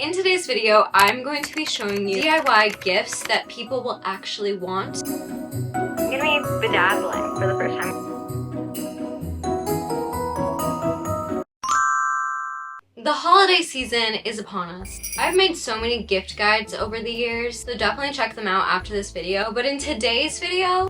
In today's video, I'm going to be showing you DIY gifts that people will actually want. I'm gonna be bedazzling for the first time. The holiday season is upon us. I've made so many gift guides over the years, so definitely check them out after this video. But in today's video,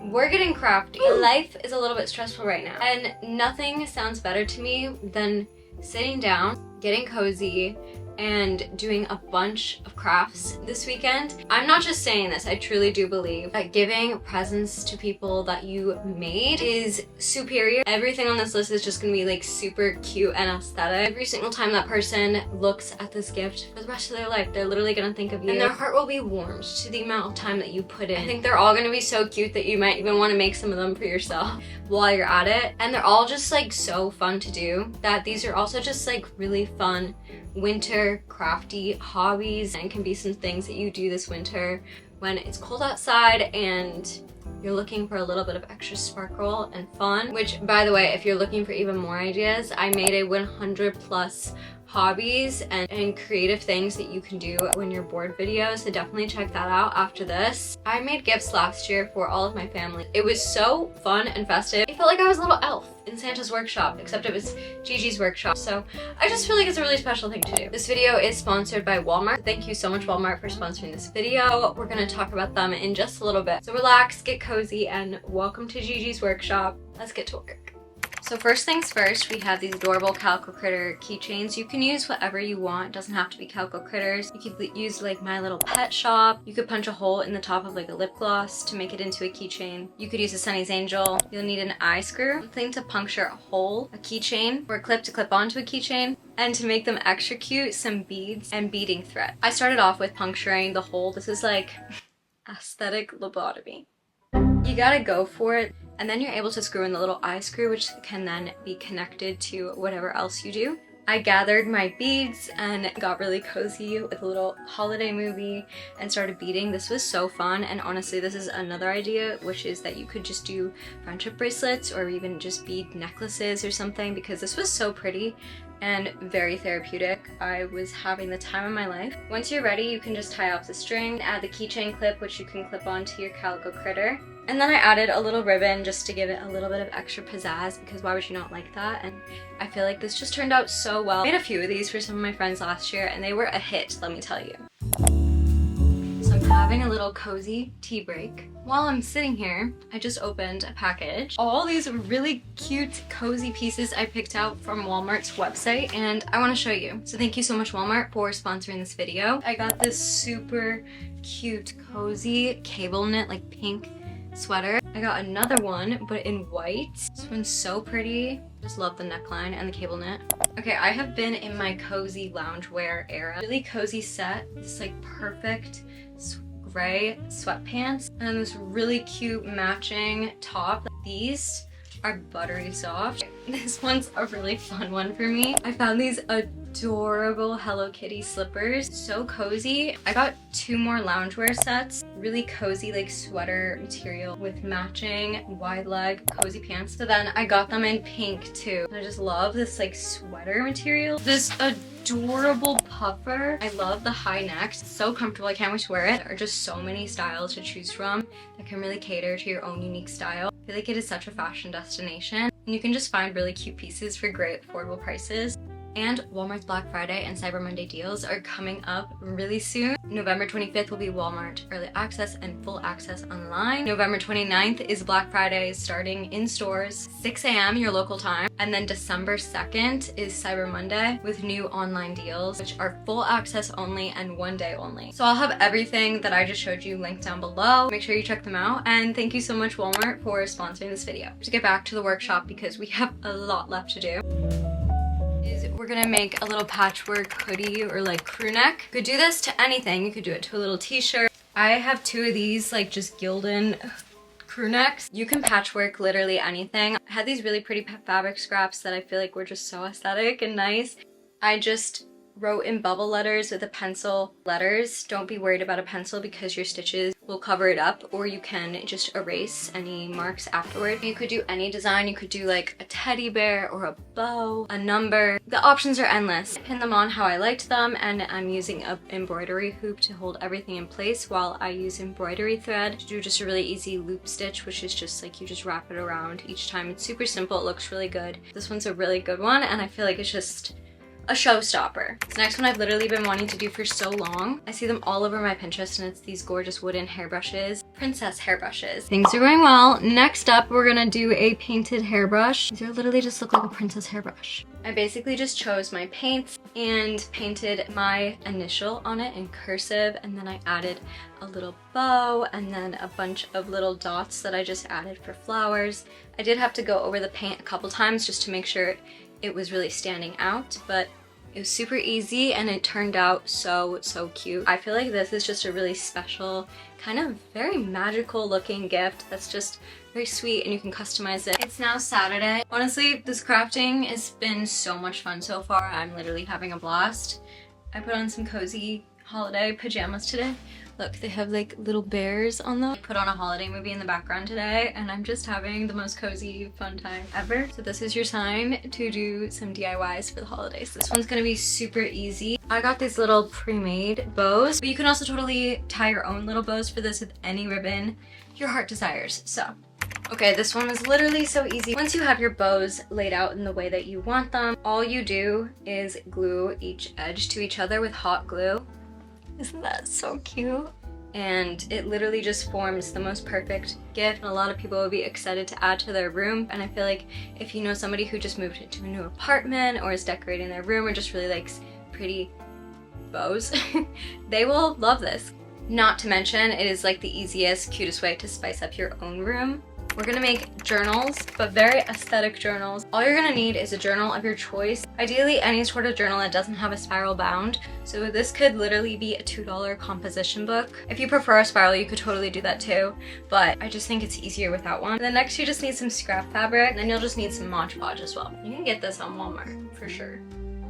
we're getting crafty. Life is a little bit stressful right now, and nothing sounds better to me than sitting down, getting cozy, and doing a bunch of crafts this weekend. I'm not just saying this, I truly do believe that giving presents to people that you made is superior. Everything on this list is just gonna be like super cute and aesthetic. Every single time that person looks at this gift for the rest of their life, they're literally gonna think of you. And their heart will be warmed to the amount of time that you put in. I think they're all gonna be so cute that you might even wanna make some of them for yourself while you're at it. And they're all just like so fun to do that these are also just like really fun winter crafty hobbies, and can be some things that you do this winter when it's cold outside and you're looking for a little bit of extra sparkle and fun. Which, by the way, if you're looking for even more ideas, I made a 100+ hobbies and creative things that you can do when you're bored videos, so definitely check that out after this. I made gifts last year for all of my family. It was so fun and festive. I felt like I was a little elf in Santa's workshop, except it was Gigi's workshop. So I just feel like it's a really special thing to do. This video is sponsored by Walmart. Thank you so much, Walmart, for sponsoring this video. We're gonna talk about them in just a little bit. So relax, get cozy, and welcome to Gigi's workshop. Let's get to work. So first things first, we have these adorable Calico critter keychains. You can use whatever you want. It doesn't have to be Calico critters. You could use like My Little Pet Shop. You could punch a hole in the top of like a lip gloss to make it into a keychain. You could use a Sunny's Angel. You'll need an eye screw, something to puncture a hole, a keychain, or a clip to clip onto a keychain. And to make them extra cute, some beads and beading thread. I started off with puncturing the hole. This is like aesthetic lobotomy. You gotta go for it. And then you're able to screw in the little eye screw, which can then be connected to whatever else you do. I gathered my beads and got really cozy with a little holiday movie and started beading. This was so fun, and honestly, this is another idea, which is that you could just do friendship bracelets or even just bead necklaces or something, because this was so pretty and very therapeutic. I was having the time of my life. Once you're ready, you can just tie off the string, add the keychain clip, which you can clip onto your Calico critter. And then I added a little ribbon just to give it a little bit of extra pizzazz, because why would you not like that? And I feel like this just turned out so well. I made a few of these for some of my friends last year, and they were a hit, let me tell you. So I'm having a little cozy tea break. While I'm sitting here, I just opened a package. All these really cute, cozy pieces I picked out from Walmart's website, and I want to show you. So thank you so much, Walmart, for sponsoring this video. I got this super cute, cozy cable knit, like pink sweater. I got another one, but in white. This one's so pretty. Just love the neckline and the cable knit. Okay, I have been in my cozy loungewear era. Really cozy set. This like perfect gray sweatpants and this really cute matching top. These are buttery soft. This one's a really fun one for me. I found these adorable Hello Kitty slippers. So cozy. I got 2 more loungewear sets. Really cozy like sweater material with matching wide leg cozy pants. So then I got them in pink too. I just love this like sweater material. This adorable puffer. I love the high neck. It's so comfortable. I can't wait to wear it. There are just so many styles to choose from that can really cater to your own unique style. I feel like it is such a fashion destination, and you can just find really cute pieces for great affordable prices. And Walmart's Black Friday and Cyber Monday deals are coming up really soon. November 25th will be Walmart Early Access and Full Access online. November 29th is Black Friday starting in stores, 6 a.m. your local time. And then December 2nd is Cyber Monday with new online deals, which are full access only and 1 day only. So I'll have everything that I just showed you linked down below. Make sure you check them out. And thank you so much, Walmart, for sponsoring this video. To get back to the workshop, because we have a lot left to do. We're gonna make a little patchwork hoodie or like crew neck. You could do this to anything. You could do it to a little t-shirt. I have 2 of these like just gildan crew necks. You can patchwork literally anything. I had these really pretty fabric scraps that I feel like were just so aesthetic and nice. I just wrote in bubble letters with a pencil letters. Don't be worried about a pencil because your stitches will cover it up, or you can just erase any marks afterward. You could do any design. You could do like a teddy bear or a bow, a number. The options are endless. I pinned them on how I liked them, and I'm using an embroidery hoop to hold everything in place while I use embroidery thread to do just a really easy loop stitch, which is just like you just wrap it around each time. It's super simple. It looks really good. This one's a really good one, and I feel like it's just a showstopper. This next one I've literally been wanting to do for so long. I see them all over my Pinterest, and it's these gorgeous wooden hairbrushes, princess hairbrushes. Things are going well. Next up, we're gonna do a painted hairbrush. These are literally just look like a princess hairbrush. I basically just chose my paints and painted my initial on it in cursive, and then I added a little bow and then a bunch of little dots that I just added for flowers. I did have to go over the paint a couple times just to make sure it was really standing out, but it was super easy and it turned out so cute. I feel like this is just a really special, kind of very magical looking gift that's just very sweet, and you can customize it. It's now Saturday. Honestly, this crafting has been so much fun so far. I'm literally having a blast. I put on some cozy holiday pajamas today. Look, they have like little bears on them. I put on a holiday movie in the background today, and I'm just having the most cozy, fun time ever. So this is your sign to do some DIYs for the holidays. This one's gonna be super easy. I got these little pre-made bows, but you can also totally tie your own little bows for this with any ribbon your heart desires. So, okay, this one was literally so easy. Once you have your bows laid out in the way that you want them, all you do is glue each edge to each other with hot glue. Isn't that so cute? And it literally just forms the most perfect gift. A lot of people would be excited to add to their room, and I feel like if you know somebody who just moved into a new apartment or is decorating their room or just really likes pretty bows, they will love this. Not to mention, it is like the easiest, cutest way to spice up your own room. We're gonna make journals, but very aesthetic journals. All you're gonna need is a journal of your choice. Ideally, any sort of journal that doesn't have a spiral bound. So this could literally be a $2 composition book. If you prefer a spiral, you could totally do that too, but I just think it's easier without one. Then next, you just need some scrap fabric, and then you'll just need some Mod Podge as well. You can get this on Walmart for sure.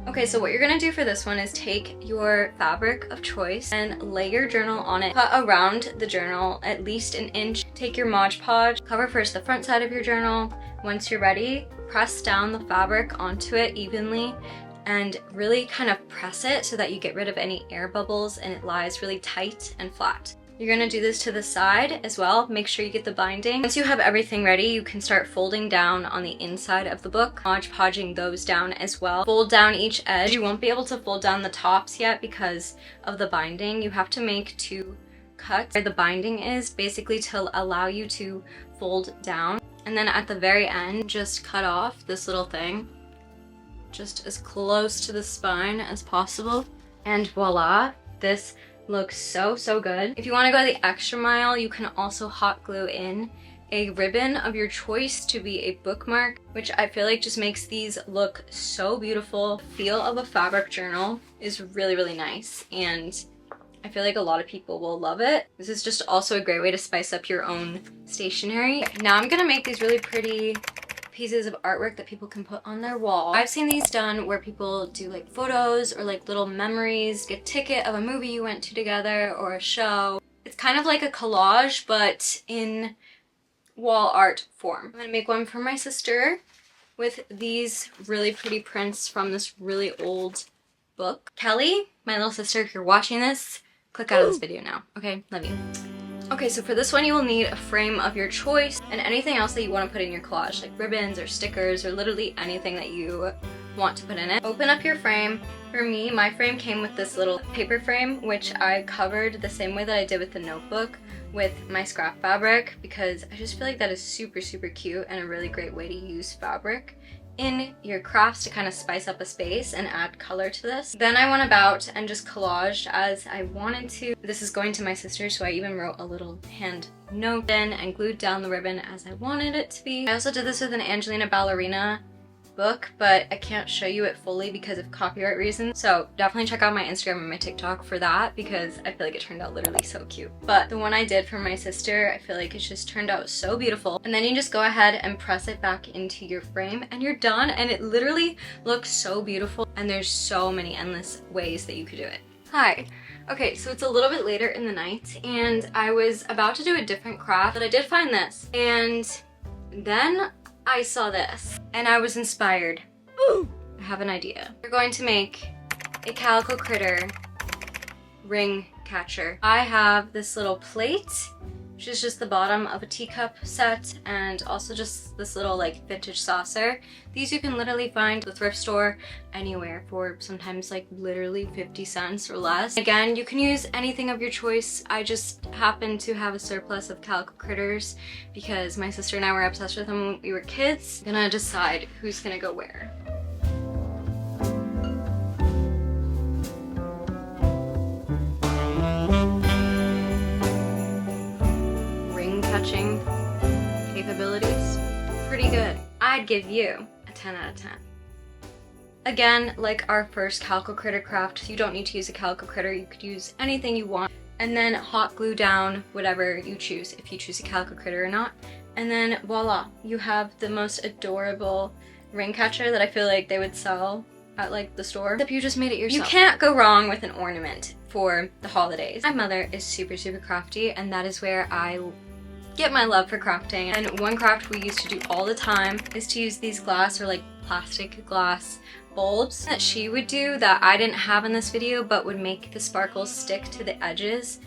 Okay, so what you're gonna do for this one is take your fabric of choice and lay your journal on it. Cut around the journal at least an inch. Take your Mod Podge, cover first the front side of your journal. Once you're ready, press down the fabric onto it evenly and really kind of press it so that you get rid of any air bubbles and it lies really tight and flat. You're gonna do this to the side as well. Make sure you get the binding. Once you have everything ready, you can start folding down on the inside of the book, Mod Podging those down as well. Fold down each edge. You won't be able to fold down the tops yet because of the binding. You have to make 2 cuts where the binding is, basically to allow you to fold down. And then at the very end, just cut off this little thing, just as close to the spine as possible. And voila, this looks so good. If you want to go the extra mile, you can also hot glue in a ribbon of your choice to be a bookmark, which I feel like just makes these look so beautiful. The feel of a fabric journal is really nice, and I feel like a lot of people will love it. This is just also a great way to spice up your own stationery. Now I'm gonna make these really pretty pieces of artwork that people can put on their wall. I've seen these done where people do like photos or like little memories, a ticket of a movie you went to together or a show. It's kind of like a collage, but in wall art form. I'm gonna make one for my sister with these really pretty prints from this really old book. Kelly, my little sister, if you're watching this, click out of this video now. Okay, love you. Okay, so for this one, you will need a frame of your choice and anything else that you want to put in your collage, like ribbons or stickers or literally anything that you want to put in it. Open up your frame. For me, my frame came with this little paper frame, which I covered the same way that I did with the notebook with my scrap fabric, because I just feel like that is super cute and a really great way to use fabric in your crafts to kind of spice up a space and add color to this. Then I went about and just collaged as I wanted to. This is going to my sister, so I even wrote a little hand note in and glued down the ribbon as I wanted it to be. I also did this with an Angelina Ballerina book, but I can't show you it fully because of copyright reasons. So definitely check out my Instagram and my TikTok for that because I feel like it turned out literally so cute. But the one I did for my sister, I feel like it just turned out so beautiful. And then you just go ahead and press it back into your frame and you're done. And it literally looks so beautiful. And there's so many endless ways that you could do it. Hi. Okay, so it's a little bit later in the night and I was about to do a different craft, but I did find this. And then I saw this and I was inspired. Ooh, I have an idea. We're going to make a Calico critter ring catcher. I have this little plate, which is just the bottom of a teacup set, and also just this little like vintage saucer. These you can literally find at the thrift store anywhere for sometimes like literally 50 cents or less. Again, you can use anything of your choice. I just happen to have a surplus of Calico critters because my sister and I were obsessed with them when we were kids. I'm gonna decide who's gonna go where. Touching capabilities, pretty good. I'd give you a 10 out of 10. Again, like our first Calico critter craft, you don't need to use a Calico critter, you could use anything you want. And then hot glue down whatever you choose, if you choose a Calico critter or not. And then voila, you have the most adorable ring catcher that I feel like they would sell at like the store. Except you just made it yourself. You can't go wrong with an ornament for the holidays. My mother is super crafty, and that is where I get my love for crafting. And one craft we used to do all the time is to use these glass or like plastic glass bulbs that she would do that I didn't have in this video, but would make the sparkles stick to the edges.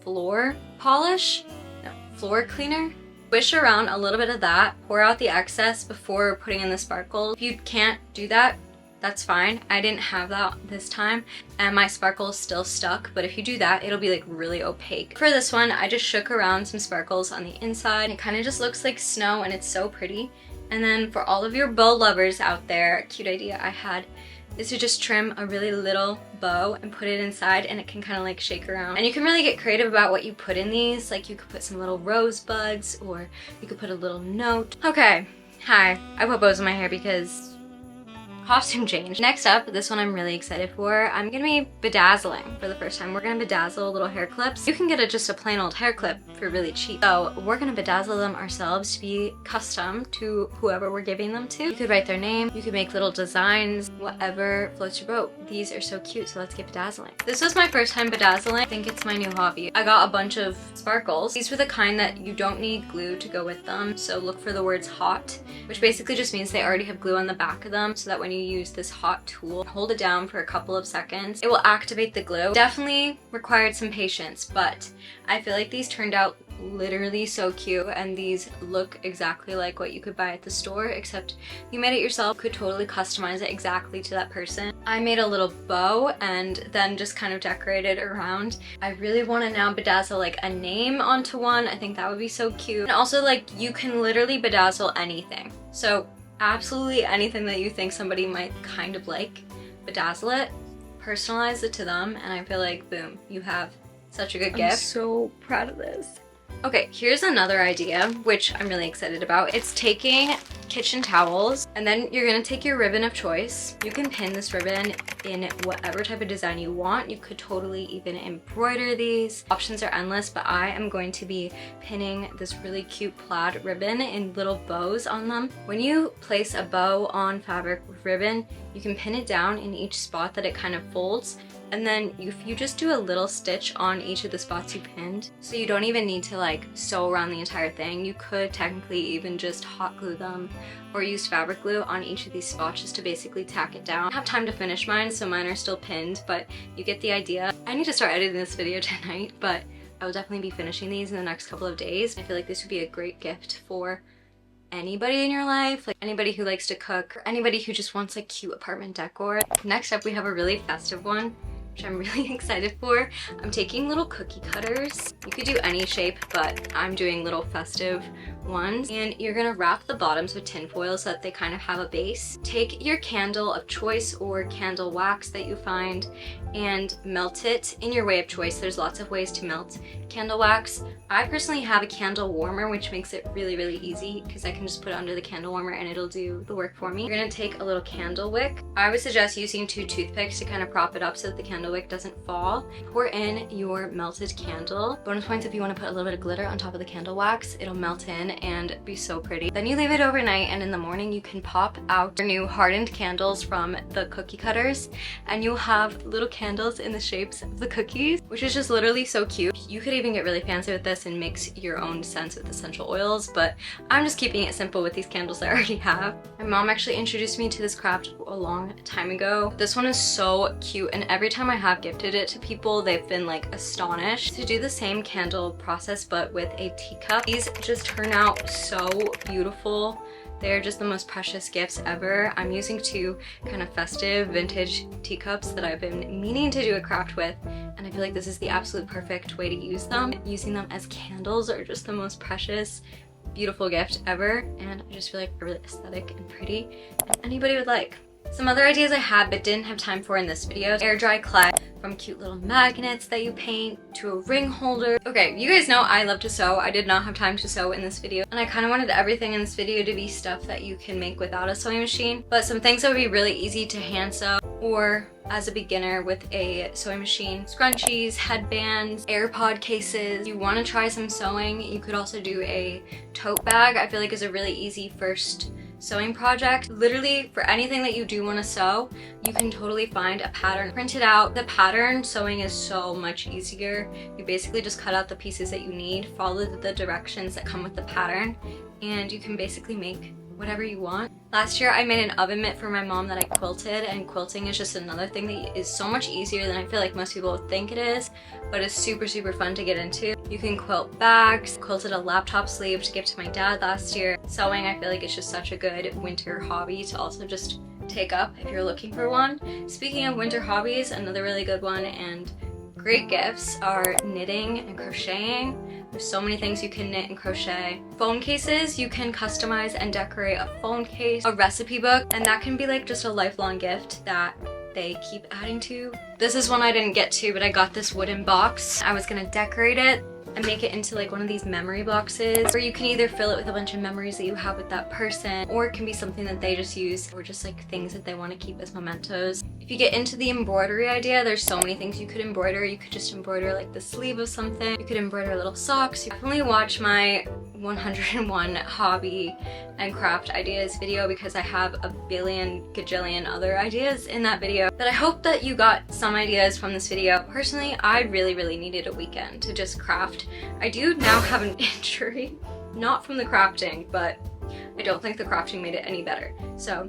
Floor polish? No, floor cleaner? Swish around a little bit of that, pour out the excess before putting in the sparkles. If you can't do that, that's fine. I didn't have that this time and my sparkles still stuck, but if you do that, it'll be like really opaque. For this one, I just shook around some sparkles on the inside. It kind of just looks like snow and it's so pretty. And then for all of your bow lovers out there, a cute idea I had is to just trim a really little bow and put it inside, and it can kind of like shake around. And you can really get creative about what you put in these. Like you could put some little rosebuds, or you could put a little note. Okay, hi, I put bows in my hair because costume change. Next up, this one I'm really excited for. I'm gonna be bedazzling for the first time. We're gonna bedazzle little hair clips. You can get just a plain old hair clip for really cheap. So we're gonna bedazzle them ourselves to be custom to whoever we're giving them to. You could write their name, you could make little designs, whatever floats your boat. These are so cute, so let's get bedazzling. This was my first time bedazzling. I think it's my new hobby. I got a bunch of sparkles. These were the kind that you don't need glue to go with them, so look for the words hot, which basically just means they already have glue on the back of them, so that when you use this hot tool, hold it down for a couple of seconds, it will activate the glue. Definitely required some patience, but I feel like these turned out literally so cute, and these look exactly like what you could buy at the store, except you made it yourself. Could totally customize it exactly to that person. I made a little bow and then just kind of decorated around. I really want to now bedazzle like a name onto one. I think that would be so cute. And also, like, you can literally bedazzle anything. So absolutely anything that you think somebody might kind of like, bedazzle it, personalize it to them, and I feel like boom, you have such a good gift. I'm so proud of this. Okay, here's another idea, which I'm really excited about. It's taking kitchen towels, and then you're gonna take your ribbon of choice. You can pin this ribbon in whatever type of design you want. You could totally even embroider these. Options are endless, but I am going to be pinning this really cute plaid ribbon in little bows on them. When you place a bow on fabric with ribbon, you can pin it down in each spot that it kind of folds. And then if you just do a little stitch on each of the spots you pinned, so you don't even need to like sew around the entire thing. You could technically even just hot glue them or use fabric glue on each of these spots just to basically tack it down. I don't have time to finish mine, so mine are still pinned, but you get the idea. I need to start editing this video tonight, but I will definitely be finishing these in the next couple of days. I feel like this would be a great gift for anybody in your life, like anybody who likes to cook, or anybody who just wants like cute apartment decor. Next up, we have a really festive one. which I'm really excited for. I'm taking little cookie cutters. You could do any shape, but I'm doing little festive ones. And you're gonna wrap the bottoms with tin foil so that they kind of have a base. Take your candle of choice or candle wax that you find and melt it in your way of choice. There's lots of ways to melt candle wax. I personally have a candle warmer, which makes it really, really easy because I can just put it under the candle warmer and it'll do the work for me. You're gonna take a little candle wick. I would suggest using 2 toothpicks to kind of prop it up so that the candle wick doesn't fall. Pour in your melted candle. Bonus points if you want to put a little bit of glitter on top of the candle wax. It'll melt in and be so pretty. Then you leave it overnight, and in the morning you can pop out your new hardened candles from the cookie cutters, and you'll have little candles in the shapes of the cookies, which is just literally so cute. You could even get really fancy with this and mix your own scents with essential oils, but I'm just keeping it simple with these candles I already have. My mom actually introduced me to this craft a long time ago. This one is so cute, and every time I have gifted it to people, they've been like astonished. To do the same candle process but with a teacup, these just turn out so beautiful. They're just the most precious gifts ever. I'm using 2 kind of festive vintage teacups that I've been meaning to do a craft with, and I feel like this is the absolute perfect way to use them. Using them as candles are just the most precious, beautiful gift ever, and I just feel like they're really aesthetic and pretty, and anybody would like. Some other ideas I had but didn't have time for in this video: air dry clay, from cute little magnets that you paint to a ring holder. Okay, you guys know I love to sew. I did not have time to sew in this video, and I kind of wanted everything in this video to be stuff that you can make without a sewing machine, but some things that would be really easy to hand sew or as a beginner with a sewing machine: scrunchies, headbands, AirPod cases. If you want to try some sewing, you could also do a tote bag. I feel like is a really easy first sewing project. Literally for anything that you do want to sew, you can totally find a pattern, print it out. The pattern sewing is so much easier. You basically just cut out the pieces that you need, follow the directions that come with the pattern, and you can basically make whatever you want. Last year I made an oven mitt for my mom that I quilted, and quilting is just another thing that is so much easier than I feel like most people think it is, but it's super, super fun to get into. You can quilt bags. Quilted a laptop sleeve to give to my dad last year. Sewing, I feel like it's just such a good winter hobby to also just take up if you're looking for one. Speaking of winter hobbies, another really good one and great gifts are knitting and crocheting. There's so many things you can knit and crochet. Phone cases, you can customize and decorate a phone case. A recipe book, and that can be like just a lifelong gift that they keep adding to. This is one I didn't get to, but I got this wooden box. I was gonna decorate it and make it into like one of these memory boxes, where you can either fill it with a bunch of memories that you have with that person, or it can be something that they just use, or just like things that they want to keep as mementos. If you get into the embroidery idea, there's so many things you could embroider. You could just embroider like the sleeve of something. You could embroider little socks. You definitely watch my 101 hobby and craft ideas video, because I have a billion gajillion other ideas in that video. But I hope that you got some ideas from this video. Personally, I really needed a weekend to just craft. I do now have an injury, not from the crafting, but I don't think the crafting made it any better. So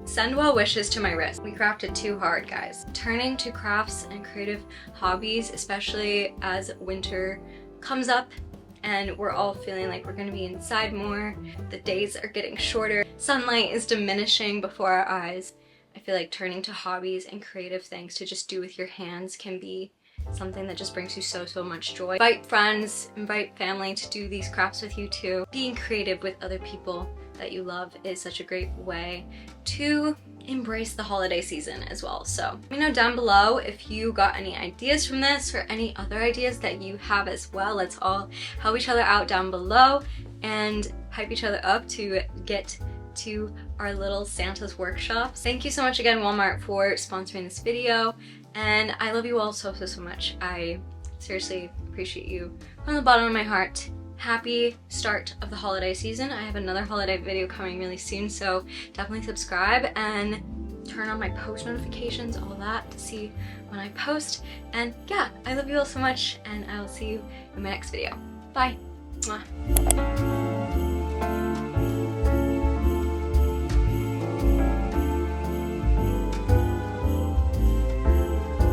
send well wishes to my wrist. We crafted too hard, guys. Turning to crafts and creative hobbies, especially as winter comes up and we're all feeling like we're gonna be inside more, the days are getting shorter, sunlight is diminishing before our eyes. I feel like turning to hobbies and creative things to just do with your hands can be something that just brings you so much joy. Invite friends, invite family to do these crafts with you too. Being creative with other people that you love is such a great way to embrace the holiday season as well. So let me know down below if you got any ideas from this or any other ideas that you have as well. Let's all help each other out down below and hype each other up to get to our little Santa's workshops. Thank you so much again, Walmart, for sponsoring this video, and I love you all so much. I seriously appreciate you from the bottom of my heart. Happy start of the holiday season. I have another holiday video coming really soon, so definitely subscribe and turn on my post notifications, all that, to see when I post. And yeah, I love you all so much, and I will see you in my next video. Bye. Mwah.